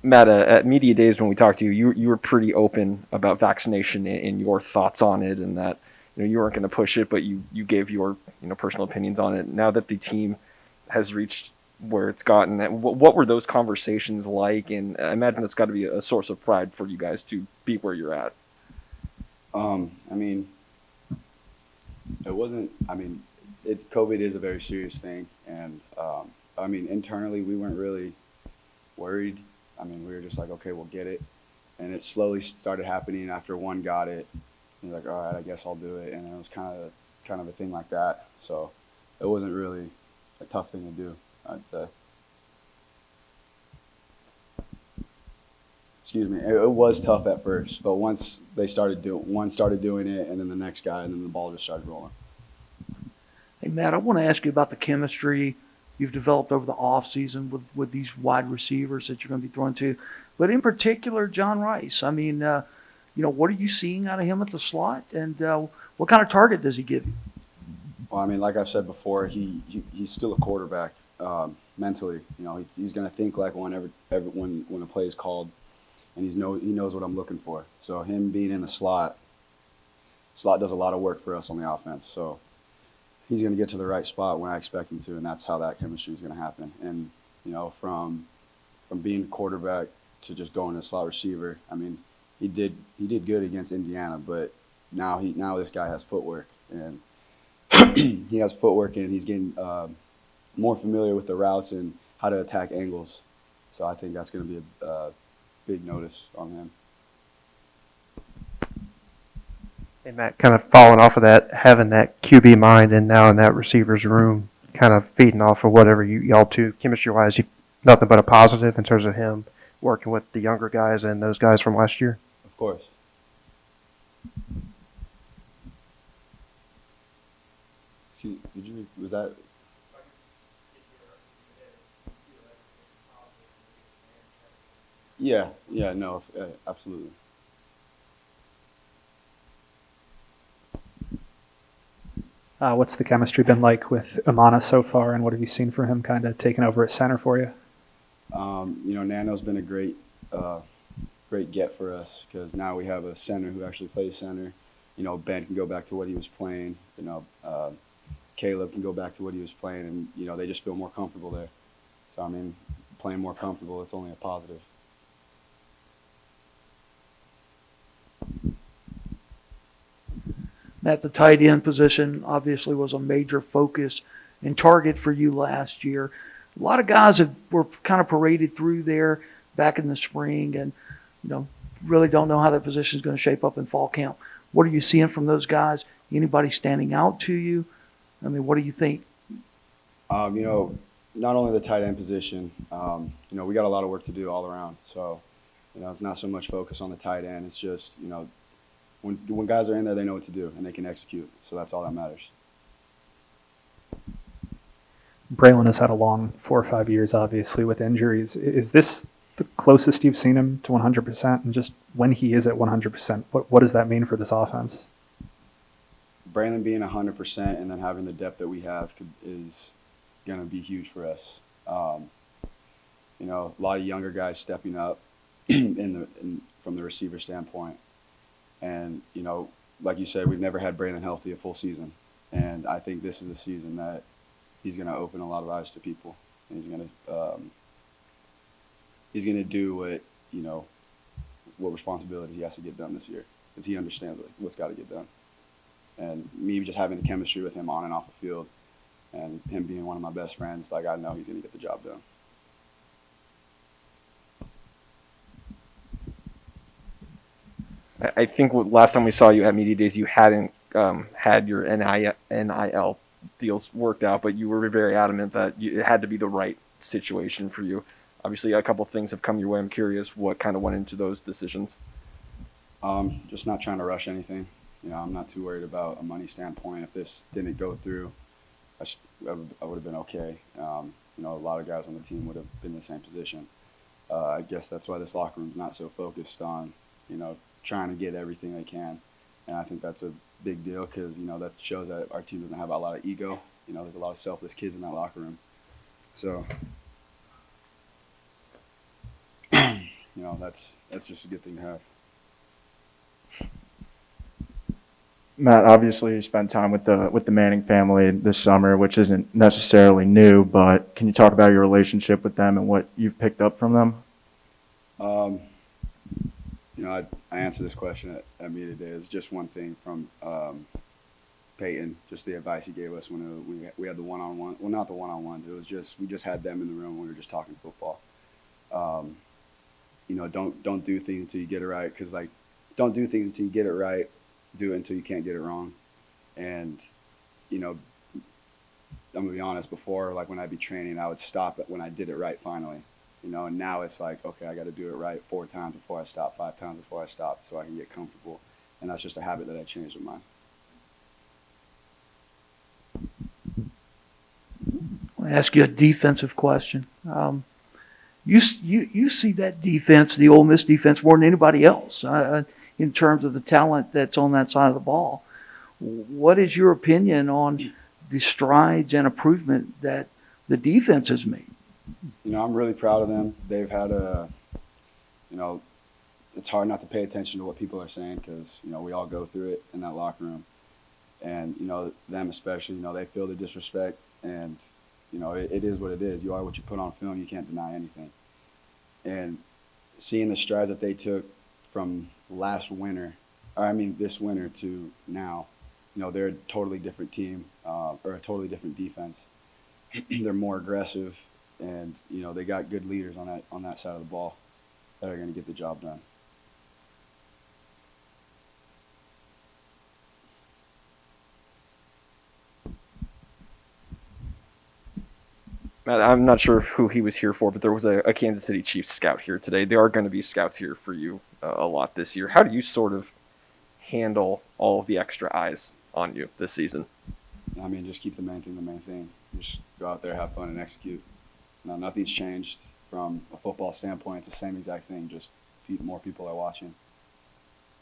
Matt, at media days when we talked to you, you were pretty open about vaccination and your thoughts on it, and that you weren't going to push it, but you gave your personal opinions on it. Now that the team has reached where it's gotten, what were those conversations like? And I imagine it's got to be a source of pride for you guys to be where you're at. I mean, it wasn't. I mean, COVID is a very serious thing, and I mean, internally we weren't really worried. I mean, we were just like, okay, we'll get it, and it slowly started happening after one got it. He's like, all right, I guess I'll do it, and then it was kind of a thing like that. So it wasn't really a tough thing to do, I'd say. Excuse me. It was tough at first, but once one started doing it, and then the next guy, and then the ball just started rolling. Hey, Matt, I want to ask you about the chemistry you've developed over the offseason with these wide receivers that you're going to be throwing to, but in particular, John Rice. I mean, what are you seeing out of him at the slot, and what kind of target does he give you? Well, I mean, like I've said before, he's still a quarterback mentally. He's going to think like when a play is called, and he knows what I'm looking for. So him being in the slot does a lot of work for us on the offense. So he's going to get to the right spot when I expect him to, and that's how that chemistry is going to happen. And from being a quarterback to just going to slot receiver, I mean, he did good against Indiana, but now this guy has footwork, and he has footwork, and he's getting more familiar with the routes and how to attack angles. So I think that's going to be a big notice on him. Hey, Matt, kind of following off of that, having that QB mind and now in that receiver's room, kind of feeding off of whatever y'all two, chemistry-wise, nothing but a positive in terms of him working with the younger guys and those guys from last year? Of course. Was that? Yeah, no, absolutely. What's the chemistry been like with Amana so far, and what have you seen for him kind of taking over at center for you? Nano's been a great get for us because now we have a center who actually plays center. Ben can go back to what he was playing. Caleb can go back to what he was playing, and they just feel more comfortable there. So I mean, playing more comfortable, it's only a positive. Matt, the tight end position obviously was a major focus and target for you last year. A lot of guys were kind of paraded through there back in the spring, and really don't know how that position is going to shape up in fall camp. What are you seeing from those guys? Anybody standing out to you? I mean, what do you think? Not only the tight end position, we got a lot of work to do all around. So, it's not so much focus on the tight end. It's just, when guys are in there, they know what to do and they can execute. So that's all that matters. Braylon has had a long 4 or 5 years, obviously, with injuries. Is this the closest you've seen him to 100%? And just when he is at 100%, what does that mean for this offense? Braylon being 100% and then having the depth that we have is going to be huge for us. A lot of younger guys stepping up from the receiver standpoint. And, like you said, we've never had Braylon healthy a full season. And I think this is the season that he's going to open a lot of eyes to people. And he's going to do what responsibility he has to get done this year, because he understands what's got to get done. And me just having the chemistry with him on and off the field, and him being one of my best friends, I know he's going to get the job done. I think last time we saw you at media days, you hadn't had your NIL deals worked out, but you were very adamant that it had to be the right situation for you. Obviously, a couple of things have come your way. I'm curious what kind of went into those decisions. Just not trying to rush anything. I'm not too worried about a money standpoint. If this didn't go through, I would have been okay. A lot of guys on the team would have been in the same position. I guess that's why this locker room's not so focused on, trying to get everything they can. And I think that's a big deal because, that shows that our team doesn't have a lot of ego. There's a lot of selfless kids in that locker room. So you know, that's just a good thing to have. Matt, obviously you spent time with the Manning family this summer, which isn't necessarily new, but can you talk about your relationship with them and what you've picked up from them? You know, I answered this question at me today. It's just one thing from Peyton, just the advice he gave us when we had the one-on-one. Well, not the one-on-ones. It was just we just had them in the room when we were just talking football. You know, don't do things until you get it right, because like, don't do things until you get it right. Do it until you can't get it wrong. And you know, I'm gonna be honest. Before, like when I'd be training, I would stop it when I did it right finally. You know, and now it's like, okay, I got to do it right 4 times before I stop, 5 times before I stop, so I can get comfortable. And that's just a habit that I changed in mine. I want to ask you a defensive question. You see that defense, the Ole Miss defense, more than anybody else in terms of the talent that's on that side of the ball. What is your opinion on the strides and improvement that the defense has made? You know, I'm really proud of them. They've had you know, it's hard not to pay attention to what people are saying, because, you know, we all go through it in that locker room. And, you know, them especially, you know, they feel the disrespect, and, you know, it is what it is. You are what you put on film. You can't deny anything. And seeing the strides that they took from this winter to now, you know, they're a totally different team, or a totally different defense. They're more aggressive, and, you know, they got good leaders on that side of the ball that are going to get the job done. Matt, I'm not sure who he was here for, but there was a Kansas City Chiefs scout here today. There are going to be scouts here for you a lot this year. How do you sort of handle all of the extra eyes on you this season? I mean, just keep the main thing. Just go out there, have fun, and execute. No, nothing's changed from a football standpoint. It's the same exact thing. Just more people are watching.